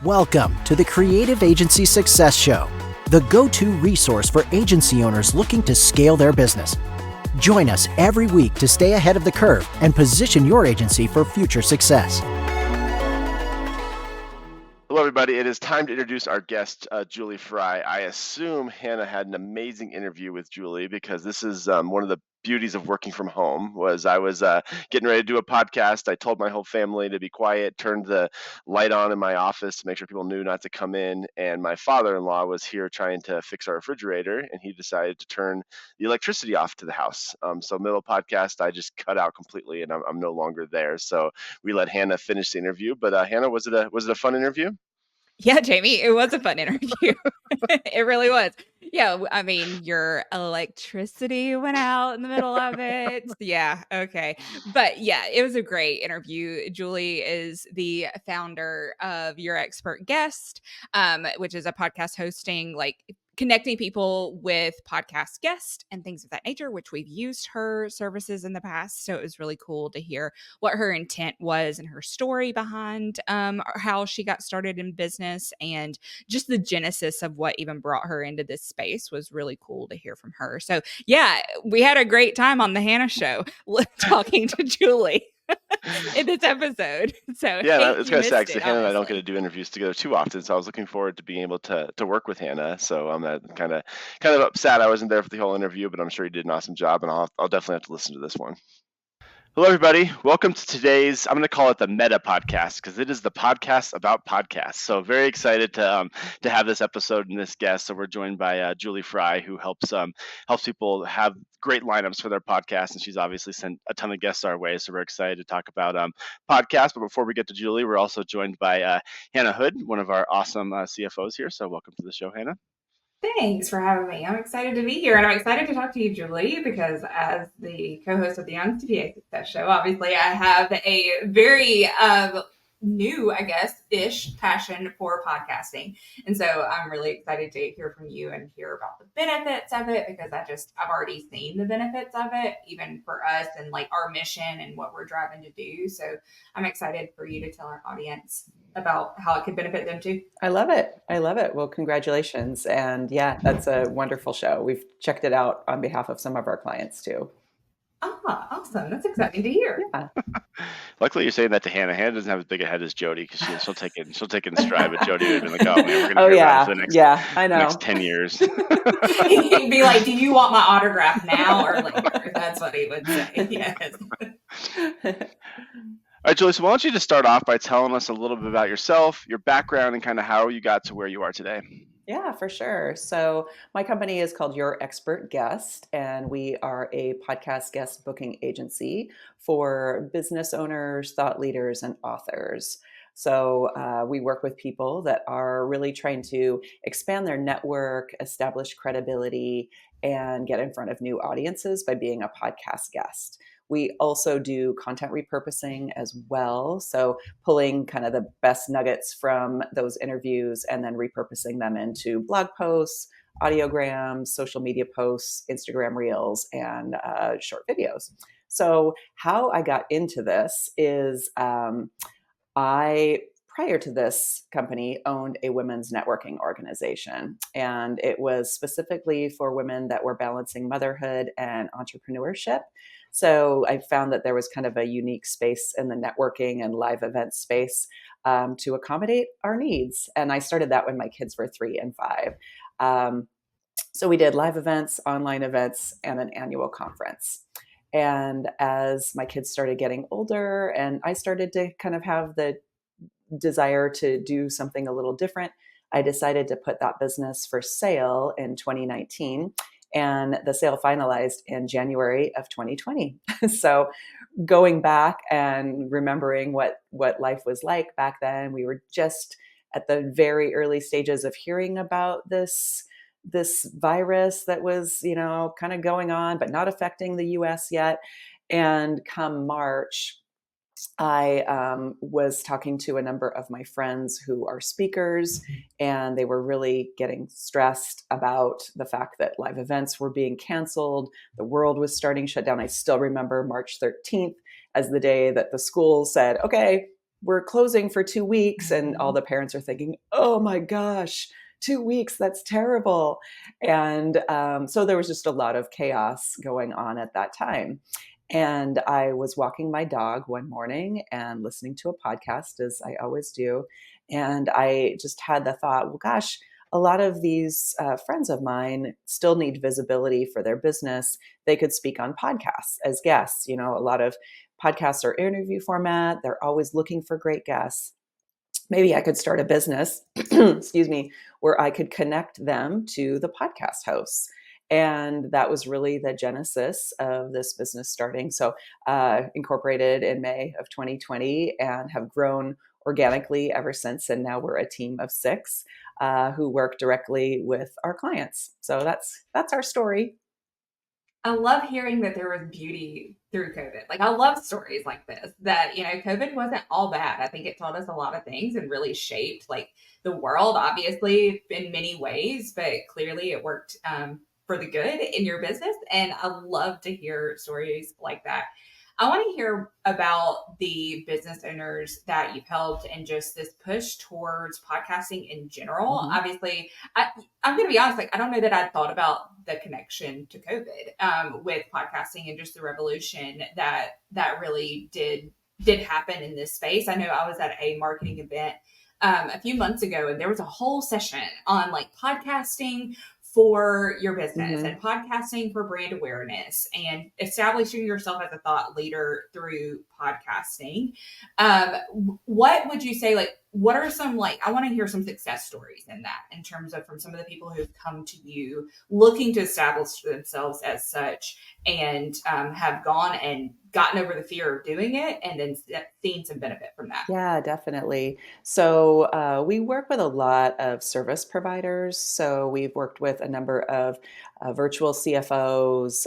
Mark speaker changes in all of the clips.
Speaker 1: Welcome to the Creative Agency Success Show, the go-to resource for agency owners looking to scale their business. Join us every week to stay ahead of the curve and position your agency for future success.
Speaker 2: Hello, everybody. It is time to introduce our guest, Julie Fry. I assume Hannah had an amazing interview with Julie because this is one of the beauties of working from home. I was getting ready to do a podcast. I told my whole family to be quiet, turned the light on in my office to make sure people knew not to come in. And my father-in-law was here trying to fix our refrigerator, and he decided to turn the electricity off to the house. So middle of podcast, I just cut out completely, and I'm no longer there. So we let Hannah finish the interview. But Hannah, was it a fun interview?
Speaker 3: Yeah, Jamie, it was a fun interview. It really was. Yeah, I mean, your electricity went out in the middle of it. Yeah, okay. But yeah, it was a great interview. Julie is the founder of Your Expert Guest, which is a podcast hosting, connecting people with podcast guests and things of that nature, which we've used her services in the past. So it was really cool to hear what her intent was and her story behind how she got started in business, and just the genesis of what even brought her into this space was really cool to hear from her. So yeah, we had a great time on the Hannah Show talking to Julie in this episode. So
Speaker 2: yeah, it's kind of sad because Hannah and I don't get to do interviews together too often. So I was looking forward to being able to work with Hannah. So I'm kind of upset I wasn't there for the whole interview, but I'm sure you did an awesome job, and I'll definitely have to listen to this one. Hello, everybody. Welcome to today's, I'm going to call it the Meta Podcast, because it is the podcast about podcasts. So very excited to have this episode and this guest. So we're joined by Julie Fry, who helps people have great lineups for their podcast. And she's obviously sent a ton of guests our way. So we're excited to talk about podcasts. But before we get to Julie, we're also joined by Hannah Hood, one of our awesome CFOs here. So welcome to the show, Hannah.
Speaker 4: Thanks for having me. I'm excited to be here, and I'm excited to talk to you, Julie, because as the co-host of the UnCTA Success Show, obviously I have a very new, I guess-ish passion for podcasting. And so I'm really excited to hear from you and hear about the benefits of it, because I've already seen the benefits of it, even for us and like our mission and what we're driving to do. So I'm excited for you to tell our audience about how it could benefit them too.
Speaker 5: I love it. Well, congratulations. And yeah, that's a wonderful show. We've checked it out on behalf of some of our clients too.
Speaker 4: Ah, awesome. That's exciting to hear.
Speaker 5: Yeah.
Speaker 2: Luckily, you're saying that to Hannah. Hannah doesn't have as big a head as Jody, because she'll take it in stride. But Jody would have been like, "Oh man, we're going to hear about it for the next 10 years."
Speaker 4: He'd be like, "Do you want my autograph now or later?" That's what he would say. Yes.
Speaker 2: All right, Julie. So why don't you just start off by telling us a little bit about yourself, your background, and kind of how you got to where you are today.
Speaker 5: Yeah, for sure. So my company is called Your Expert Guest, and we are a podcast guest booking agency for business owners, thought leaders, and authors. So we work with people that are really trying to expand their network, establish credibility, and get in front of new audiences by being a podcast guest. We also do content repurposing as well. So pulling kind of the best nuggets from those interviews and then repurposing them into blog posts, audiograms, social media posts, Instagram reels, and short videos. So how I got into this is prior to this company, owned a women's networking organization. And it was specifically for women that were balancing motherhood and entrepreneurship. So I found that there was kind of a unique space in the networking and live event space to accommodate our needs. And I started that when my kids were 3 and 5. So we did live events, online events, and an annual conference. And as my kids started getting older and I started to kind of have the desire to do something a little different, I decided to put that business for sale in 2019. And the sale finalized in January of 2020. So going back and remembering what life was like back then, we were just at the very early stages of hearing about this virus that was, kind of going on, but not affecting the US yet. And come March, I was talking to a number of my friends who are speakers, and they were really getting stressed about the fact that live events were being canceled. The world was starting to shut down. I still remember March 13th as the day that the school said, okay, we're closing for 2 weeks. And all the parents are thinking, oh my gosh, 2 weeks, that's terrible. And so there was just a lot of chaos going on at that time. And I was walking my dog one morning and listening to a podcast, as I always do. And I just had the thought, well, gosh, a lot of these friends of mine still need visibility for their business. They could speak on podcasts as guests. You know, a lot of podcasts are interview format. They're always looking for great guests. Maybe I could start a business, excuse me, where I could connect them to the podcast hosts. And that was really the genesis of this business starting. So incorporated in May of 2020 and have grown organically ever since. And now we're a team of 6 who work directly with our clients. So that's our story.
Speaker 4: I love hearing that there was beauty through COVID. Like, I love stories like this, that, you know, COVID wasn't all bad. I think it taught us a lot of things and really shaped like the world, obviously in many ways, but clearly it worked for the good in your business. And I love to hear stories like that. I want to hear about the business owners that you've helped and just this push towards podcasting in general. Obviously, I'm going to be honest, like, I don't know that I'd thought about the connection to COVID with podcasting and just the revolution that really did happen in this space. I know I was at a marketing event a few months ago, and there was a whole session on like podcasting for your business and podcasting for brand awareness and establishing yourself as a thought leader through podcasting. What would you say, like, what are some, like, I want to hear some success stories in that, in terms of from some of the people who've come to you looking to establish themselves as such and have gone and gotten over the fear of doing it and then seen some benefit from that.
Speaker 5: Yeah, definitely. So we work with a lot of service providers. So we've worked with a number of virtual CFOs,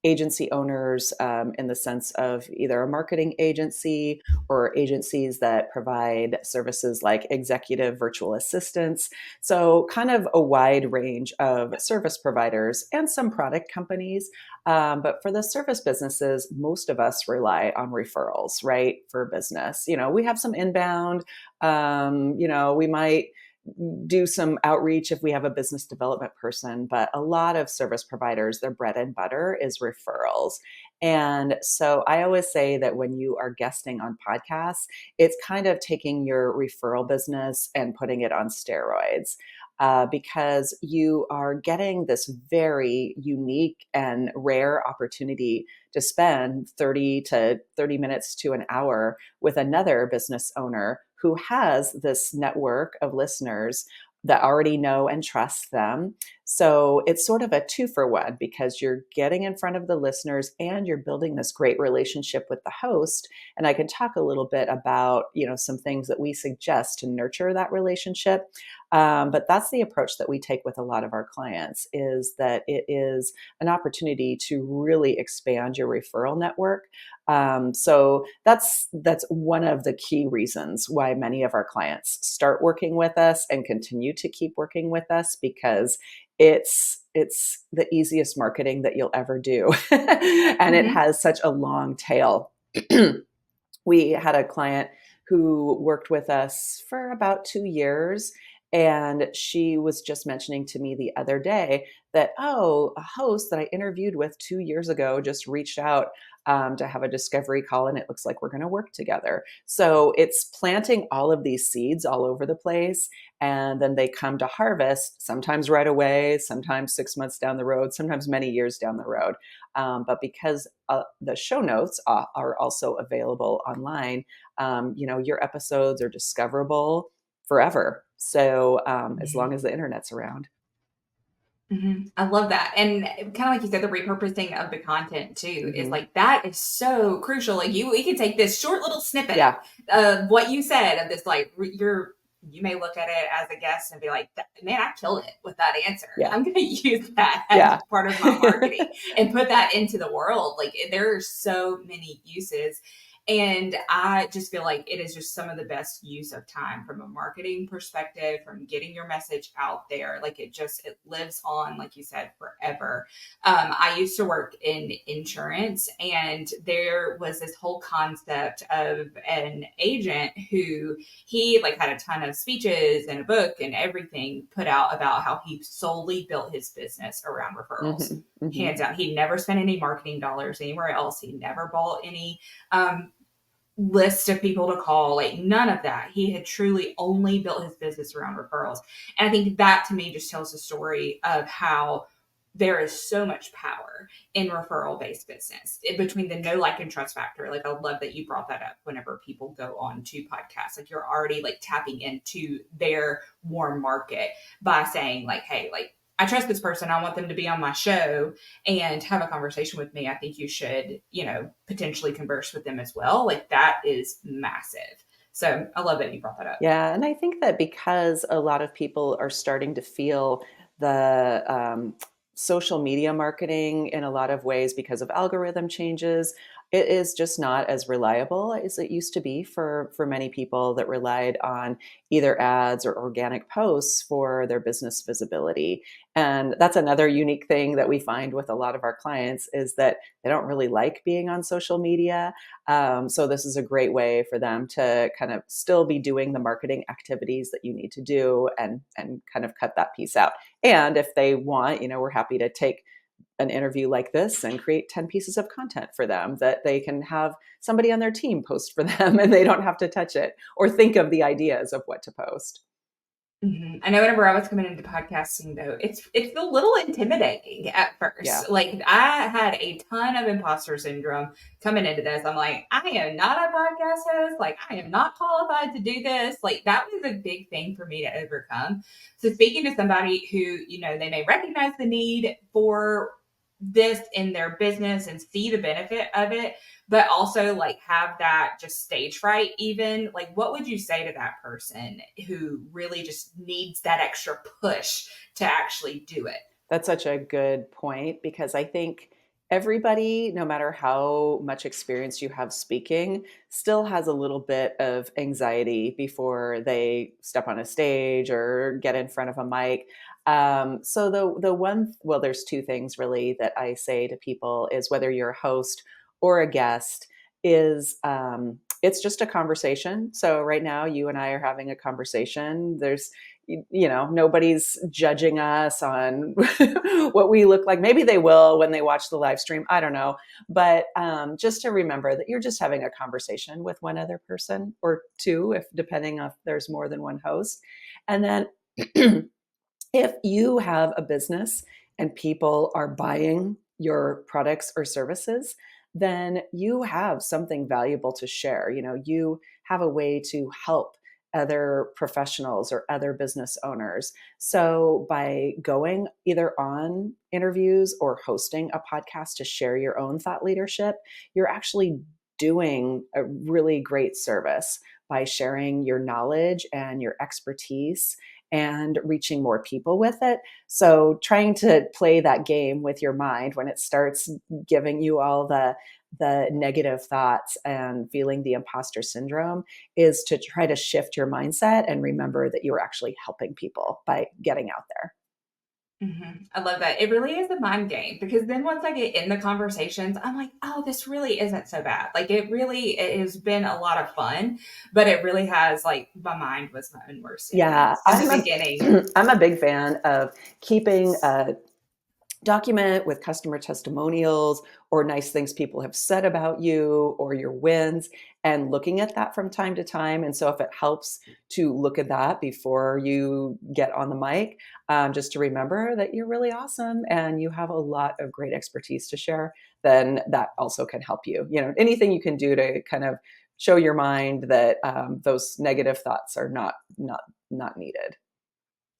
Speaker 5: agency owners in the sense of either a marketing agency or agencies that provide services like executive virtual assistants. So kind of a wide range of service providers and some product companies. But for the service businesses, most of us rely on referrals, right? For business, you know, we have some inbound, you know, we might do some outreach if we have a business development person, but a lot of service providers, their bread and butter is referrals. And so I always say that when you are guesting on podcasts, it's kind of taking your referral business and putting it on steroids. Because you are getting this very unique and rare opportunity to spend 30 minutes to an hour with another business owner who has this network of listeners that already know and trust them. So it's sort of a 2-for-1 because you're getting in front of the listeners and you're building this great relationship with the host. And I can talk a little bit about, you know, some things that we suggest to nurture that relationship. But that's the approach that we take with a lot of our clients, is that it is an opportunity to really expand your referral network. So that's one of the key reasons why many of our clients start working with us and continue to keep working with us, because it's the easiest marketing that you'll ever do. And it has such a long tail. We had a client who worked with us for about 2 years. And she was just mentioning to me the other day that, oh, a host that I interviewed with 2 years ago just reached out to have a discovery call, and it looks like we're going to work together. So it's planting all of these seeds all over the place, and then they come to harvest, sometimes right away, sometimes 6 months down the road, sometimes many years down the road. But because the show notes are also available online, you know, your episodes are discoverable forever. So as long as the internet's around.
Speaker 4: I love that. And kind of like you said, the repurposing of the content too is like, that is so crucial. Like, we can take this short little snippet of what you said, of this, like, you may look at it as a guest and be like, man, I killed it with that answer. I'm going to use that as part of my marketing and put that into the world. Like, there are so many uses. And I just feel like it is just some of the best use of time from a marketing perspective, from getting your message out there. Like it lives on, like you said, forever. I used to work in insurance, and there was this whole concept of an agent who he like had a ton of speeches and a book and everything put out about how he solely built his business around referrals.
Speaker 5: Mm-hmm. Mm-hmm.
Speaker 4: Hands down, he never spent any marketing dollars anywhere else. He never bought any list of people to call, like none of that. He had truly only built his business around referrals. And I think that to me just tells the story of how there is so much power in referral based business between the know, like, and trust factor. Like, I love that you brought that up whenever people go on to podcasts. Like, you're already like tapping into their warm market by saying, like, hey, like, I trust this person. I want them to be on my show and have a conversation with me. I think you should, potentially converse with them as well. Like that is massive. So I love that you brought that up.
Speaker 5: Yeah. And I think that because a lot of people are starting to feel the social media marketing in a lot of ways because of algorithm changes, it is just not as reliable as it used to be for many people that relied on either ads or organic posts for their business visibility. And that's another unique thing that we find with a lot of our clients is that they don't really like being on social media. So this is a great way for them to kind of still be doing the marketing activities that you need to do and kind of cut that piece out. And if they want, we're happy to take an interview like this and create 10 pieces of content for them that they can have somebody on their team post for them and they don't have to touch it or think of the ideas of what to post.
Speaker 4: Mm-hmm. I know whenever I was coming into podcasting though, it's a little intimidating at first.
Speaker 5: Yeah.
Speaker 4: Like I had a ton of imposter syndrome coming into this. I'm like, I am not a podcast host. Like I am not qualified to do this. Like that was a big thing for me to overcome. So speaking to somebody who, they may recognize the need for this in their business and see the benefit of it, but also like have that just stage fright even, like what would you say to that person who really just needs that extra push to actually do it?
Speaker 5: That's such a good point because I think everybody, no matter how much experience you have speaking, still has a little bit of anxiety before they step on a stage or get in front of a mic. So there's two things really that I say to people is whether you're a host or a guest is it's just a conversation. So right now you and I are having a conversation. There's nobody's judging us on what we look like. Maybe they will when they watch the live stream. I don't know. But just to remember that you're just having a conversation with one other person or two, depending if there's more than one host. And then if you have a business and people are buying your products or services, then you have something valuable to share. You have a way to help other professionals or other business owners. So by going either on interviews or hosting a podcast to share your own thought leadership, you're actually doing a really great service by sharing your knowledge and your expertise and reaching more people with it. So trying to play that game with your mind when it starts giving you all the negative thoughts and feeling the imposter syndrome is to try to shift your mindset and remember that you're actually helping people by getting out there.
Speaker 4: Mm-hmm. I love that. It really is a mind game because then once I get in the conversations, I'm like, oh, this really isn't so bad. Like it has been a lot of fun, but it really has like my mind was my own worst enemy in the beginning.
Speaker 5: I'm a big fan of keeping a document with customer testimonials or nice things people have said about you or your wins and looking at that from time to time. And so if it helps to look at that before you get on the mic, just to remember that you're really awesome and you have a lot of great expertise to share, then that also can help you. Anything you can do to kind of show your mind that those negative thoughts are not needed.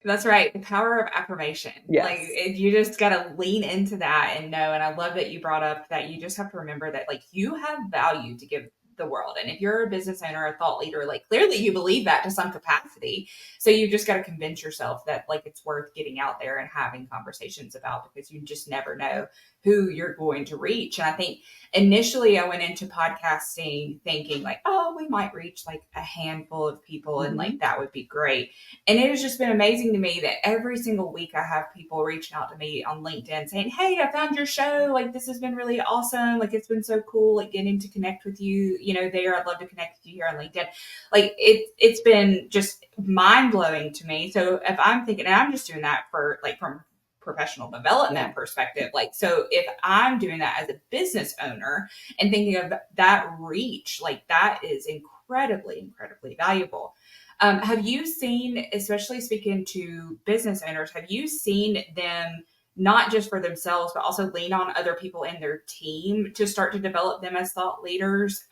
Speaker 4: That's right. The power of affirmation.
Speaker 5: Yes.
Speaker 4: Like you just got to lean into that and know. And I love that you brought up that you just have to remember that like you have value to give the world. And if you're a business owner, a thought leader, like clearly you believe that to some capacity. So you just got to convince yourself that like it's worth getting out there and having conversations about because you just never know who you're going to reach. And I think initially I went into podcasting thinking like, oh, we might reach like a handful of people and like that would be great. And it has just been amazing to me that every single week I have people reaching out to me on LinkedIn saying, hey, I found your show. Like, this has been really awesome. Like, it's been so cool, like getting to connect with you, there. I'd love to connect with you here on LinkedIn. Like, it's been just mind blowing to me. So if I'm thinking, and I'm just doing that for like from professional development perspective. Like, so if I'm doing that as a business owner and thinking of that reach, like that is incredibly valuable. Have you seen, especially speaking to business owners, have you seen them not just for themselves, but also lean on other people in their team to start to develop them as thought leaders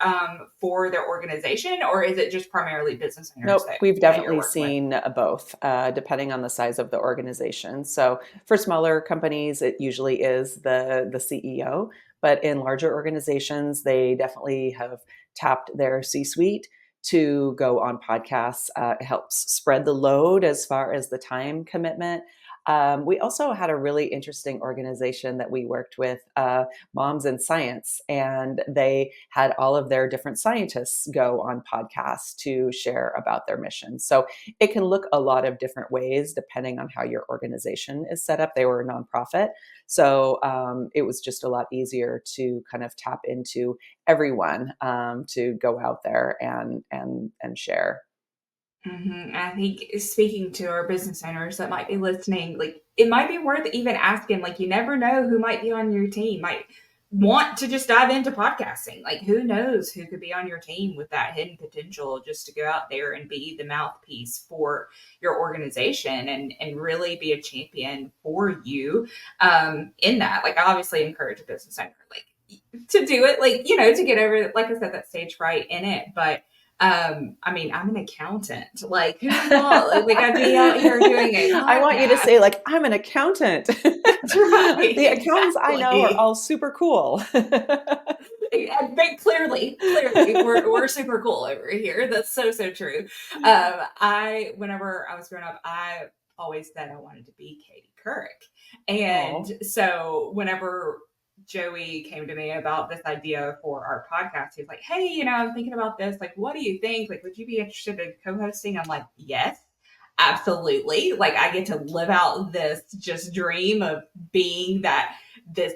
Speaker 4: for their organization? Or is it just primarily business owners?
Speaker 5: Nope, we've definitely seen both, depending on the size of the organization. So for smaller companies, it usually is the CEO, but in larger organizations, they definitely have tapped their C-suite to go on podcasts. It helps spread the load as far as the time commitment. We also had a really interesting organization that we worked with, Moms in Science, and they had all of their different scientists go on podcasts to share about their mission. So it can look a lot of different ways depending on how your organization is set up. They were a nonprofit, so it was just a lot easier to kind of tap into everyone to go out there and share.
Speaker 4: I think speaking to our business owners that might be listening, like it might be worth even asking, like you never know who might be on your team, might want to just dive into podcasting. Like who knows who could be on your team with that hidden potential just to go out there and be the mouthpiece for your organization and really be a champion for you in that. Like I obviously encourage a business owner like to do it, like, to get over, like I said, that stage fright in it. But I mean, I'm an accountant. Like, who knows? Like, I'd be out here doing it.
Speaker 5: I want you to say, like, I'm an accountant.
Speaker 4: That's right.
Speaker 5: The accountants I know are all super cool.
Speaker 4: Clearly, we're super cool over here. That's so true. Whenever I was growing up, I always said I wanted to be Katie Couric, and so whenever Joey came to me about this idea for our podcast, he was like, hey, I'm thinking about this. Like, what do you think? Like, would you be interested in co-hosting? I'm like, yes, absolutely. Like, I get to live out this just dream of being this,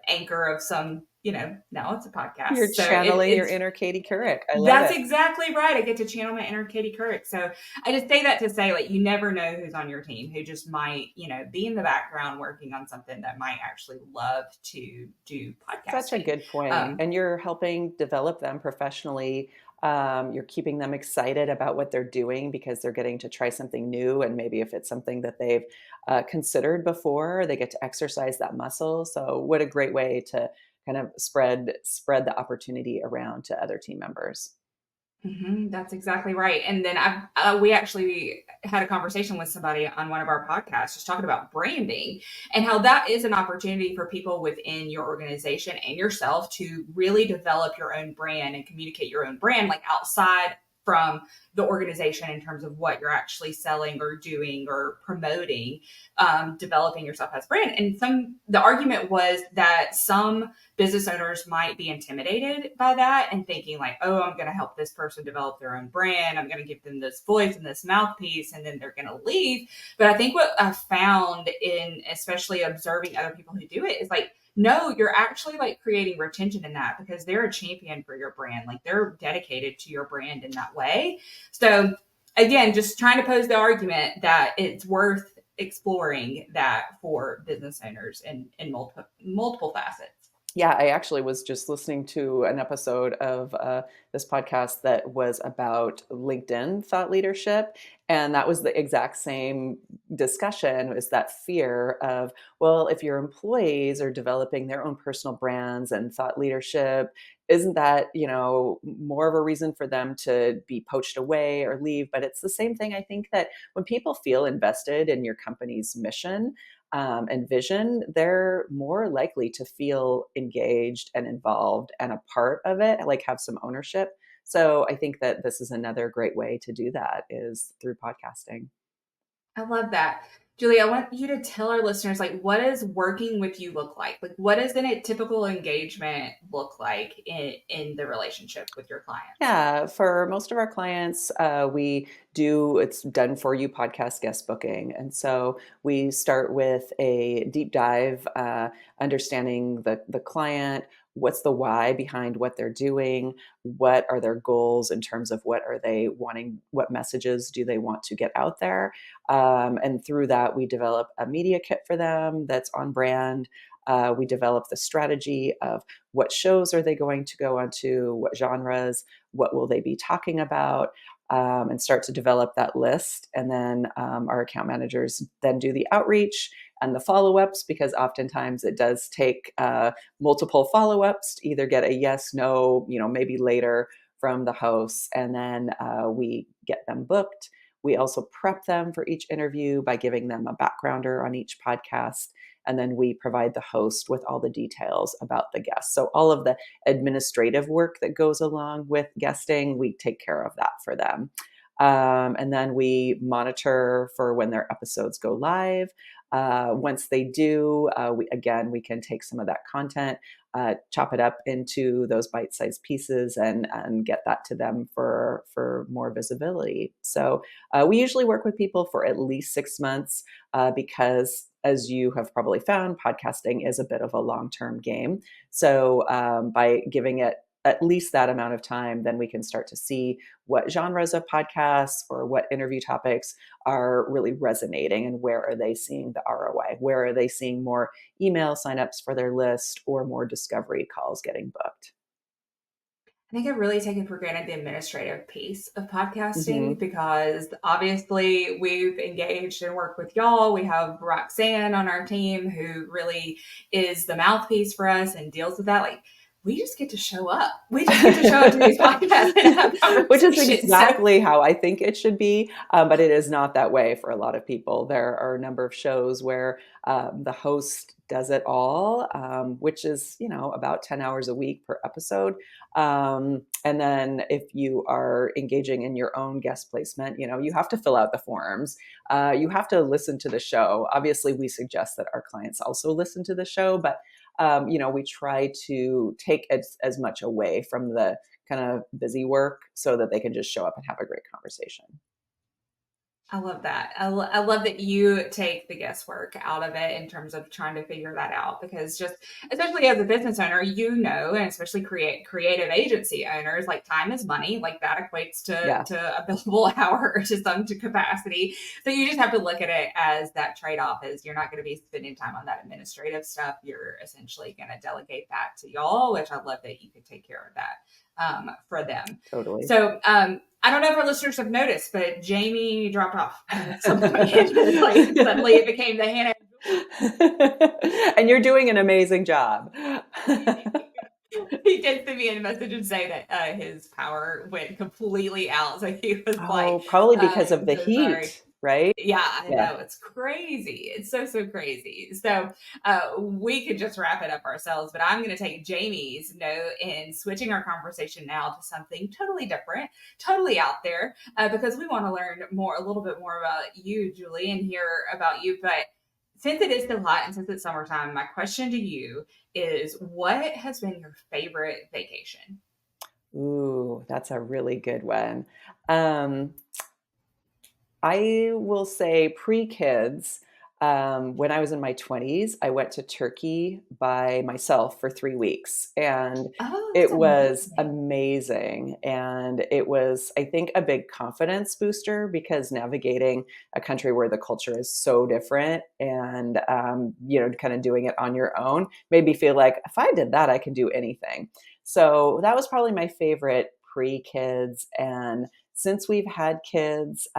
Speaker 4: anchor of some, now it's a podcast.
Speaker 5: You're channeling your inner Katie Couric. I love
Speaker 4: that's
Speaker 5: it.
Speaker 4: exactly right. I get to channel my inner Katie Couric. So I just say that to say, like, you never know who's on your team who just might, be in the background working on something that might actually love to do podcasting.
Speaker 5: Such a good point. And you're helping develop them professionally. You're keeping them excited about what they're doing because they're getting to try something new. And maybe if it's something that they've considered before, they get to exercise that muscle. So what a great way to kind of spread the opportunity around to other team members.
Speaker 4: That's exactly right. And then we actually had a conversation with somebody on one of our podcasts just talking about branding and how that is an opportunity for people within your organization and yourself to really develop your own brand and communicate your own brand, like outside from the organization in terms of what you're actually selling or doing or promoting, developing yourself as a brand. And the argument was that some business owners might be intimidated by that and thinking like, oh, I'm going to help this person develop their own brand. I'm going to give them this voice and this mouthpiece, and then they're going to leave. But I think what I've found in especially observing other people who do it is like, no, you're actually like creating retention in that because they're a champion for your brand. Like they're dedicated to your brand in that way. So again, just trying to pose the argument that it's worth exploring that for business owners in multiple facets.
Speaker 5: Yeah, I actually was just listening to an episode of this podcast that was about LinkedIn thought leadership. And that was the exact same discussion, is that fear of, well, if your employees are developing their own personal brands and thought leadership, isn't that, more of a reason for them to be poached away or leave? But it's the same thing. I think that when people feel invested in your company's mission, and vision, they're more likely to feel engaged and involved and a part of it, like have some ownership. So I think that this is another great way to do that is through podcasting.
Speaker 4: I love that. Julie, I want you to tell our listeners, like, what does working with you look like? Like, what does a typical engagement look like in the relationship with your clients?
Speaker 5: Yeah, for most of our clients, we do it's done for you podcast guest booking. And so we start with a deep dive, understanding the client, what's the why behind what they're doing, what are their goals in terms of what are they wanting, what messages do they want to get out there. And through that, we develop a media kit for them that's on brand. We develop the strategy of what shows are they going to go onto, what genres, what will they be talking about, and start to develop that list. And then our account managers then do the outreach and the follow-ups, because oftentimes it does take multiple follow-ups to either get a yes, no, maybe later from the hosts. And then we get them booked. We also prep them for each interview by giving them a backgrounder on each podcast. And then we provide the host with all the details about the guest. So all of the administrative work that goes along with guesting, we take care of that for them. And then we monitor for when their episodes go live. Once they do, we can take some of that content, chop it up into those bite-sized pieces, and get that to them for more visibility. So we usually work with people for at least 6 months, because, as you have probably found, podcasting is a bit of a long-term game. So by giving it at least that amount of time, then we can start to see what genres of podcasts or what interview topics are really resonating, and where are they seeing the ROI? Where are they seeing more email signups for their list or more discovery calls getting booked?
Speaker 4: I think I've really taken for granted the administrative piece of podcasting,
Speaker 5: Mm-hmm.
Speaker 4: because obviously we've engaged and worked with y'all. We have Roxanne on our team who really is the mouthpiece for us and deals with that. Like, we just get to show up. We just get to show up to these podcasts and have
Speaker 5: Which is
Speaker 4: conversations.
Speaker 5: exactly how I think it should be, but it is not that way for a lot of people. There are a number of shows where the host does it all, which is about 10 hours a week per episode. And then if you are engaging in your own guest placement, you have to fill out the forms. You have to listen to the show. Obviously, we suggest that our clients also listen to the show, but we try to take as much away from the kind of busy work so that they can just show up and have a great conversation.
Speaker 4: I love that. I love that you take the guesswork out of it in terms of trying to figure that out, because just especially as a business owner, and especially creative agency owners, like, time is money. Like, that equates
Speaker 5: Yeah.
Speaker 4: to a billable hour or to some capacity. So you just have to look at it as that trade-off is you're not going to be spending time on that administrative stuff. You're essentially going to delegate that to y'all, which I love that you could take care of that for them.
Speaker 5: Totally.
Speaker 4: So I don't know if our listeners have noticed, but Jamie dropped off at some point. Suddenly it became the Hannah.
Speaker 5: And you're doing an amazing job.
Speaker 4: He did send me a message and say that his power went completely out. So he was like,
Speaker 5: Probably because of the
Speaker 4: so
Speaker 5: heat,
Speaker 4: sorry.
Speaker 5: right?
Speaker 4: Yeah, I
Speaker 5: Yeah.
Speaker 4: know. It's crazy. It's so crazy. So we could just wrap it up ourselves, but I'm going to take Jamie's note and switching our conversation now to something totally different, totally out there, because we want to learn a little bit more about you, Julie, and hear about you. But since it is still hot and since it's summertime, my question to you is, what has been your favorite vacation?
Speaker 5: Ooh, that's a really good one. I will say pre-kids, when I was in my 20s, I went to Turkey by myself for 3 weeks, and
Speaker 4: Oh, that's
Speaker 5: it was
Speaker 4: amazing.
Speaker 5: amazing. And it was, I think, a big confidence booster, because navigating a country where the culture is so different, and kind of doing it on your own made me feel like if I did that, I can do anything. So that was probably my favorite pre-kids. And since we've had kids,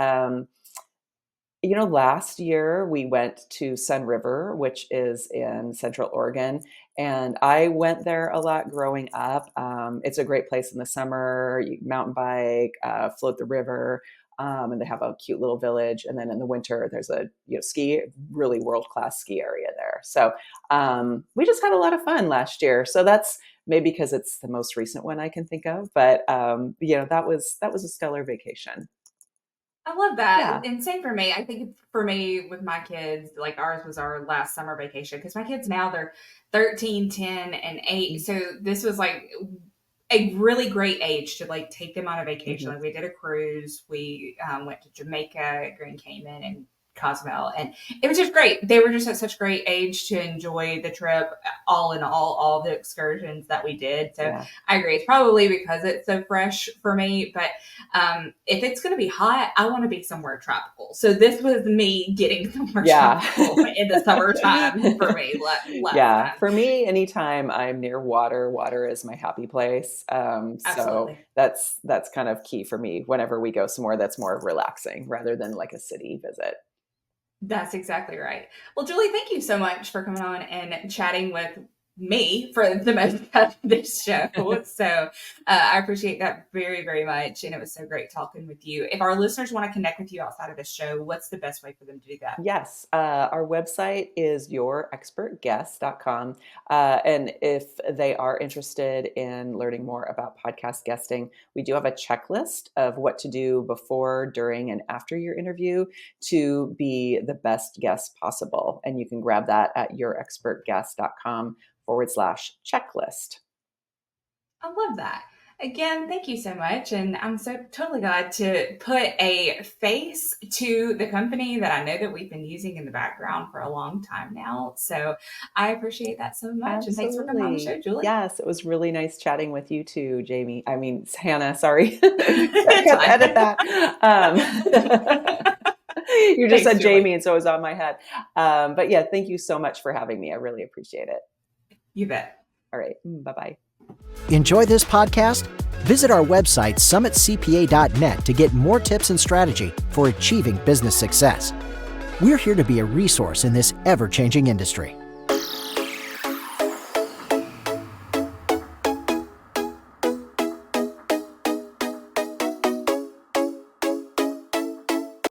Speaker 5: last year we went to Sun River, which is in Central Oregon, and I went there a lot growing up. It's a great place in the summer. You mountain bike, float the river, and they have a cute little village. And then in the winter, there's a ski, really world-class ski area there. So we just had a lot of fun last year. So that's maybe because it's the most recent one I can think of. But that was a stellar vacation.
Speaker 4: I love that.
Speaker 5: Yeah.
Speaker 4: And same for me. I think for me with my kids, like ours was our last summer vacation because my kids now they're 13, 10, and 8. So this was like a really great age to like take them on a vacation. Like we did a cruise. We went to Jamaica, Grand Cayman, and Cozumel, and it was just great. They were just at such great age to enjoy the trip, all in all the excursions that we did. So
Speaker 5: Yeah.
Speaker 4: I agree. It's probably because it's so fresh for me, but if it's going to be hot, I want to be somewhere tropical. So this was me getting somewhere tropical in the summertime for me.
Speaker 5: Yeah, for me, anytime I'm near water is my happy place. So that's kind of key for me whenever we go somewhere that's more relaxing rather than like a city visit.
Speaker 4: That's exactly right. Well, Julie, thank you so much for coming on and chatting with me for the most part of this show. So I appreciate that very, very much. And it was so great talking with you. If our listeners want to connect with you outside of the show, what's the best way for them to do that?
Speaker 5: Yes. Our website is yourexpertguest.com. And if they are interested in learning more about podcast guesting, we do have a checklist of what to do before, during, and after your interview to be the best guest possible. And you can grab that at yourexpertguest.com/checklist.
Speaker 4: I love that. Again, thank you so much. And I'm so totally glad to put a face to the company that I know that we've been using in the background for a long time now. So I appreciate that so much.
Speaker 5: Absolutely.
Speaker 4: And thanks for coming on the show, Julie.
Speaker 5: Yes, it was really nice chatting with you too, Jamie. I mean, Hannah, sorry. Edit that. You just said Jamie, and so it was on my head. But yeah, thank you so much for having me. I really appreciate it.
Speaker 4: You bet.
Speaker 5: All right. Bye-bye.
Speaker 1: Enjoy this podcast? Visit our website, summitcpa.net, to get more tips and strategy for achieving business success. We're here to be a resource in this ever-changing industry.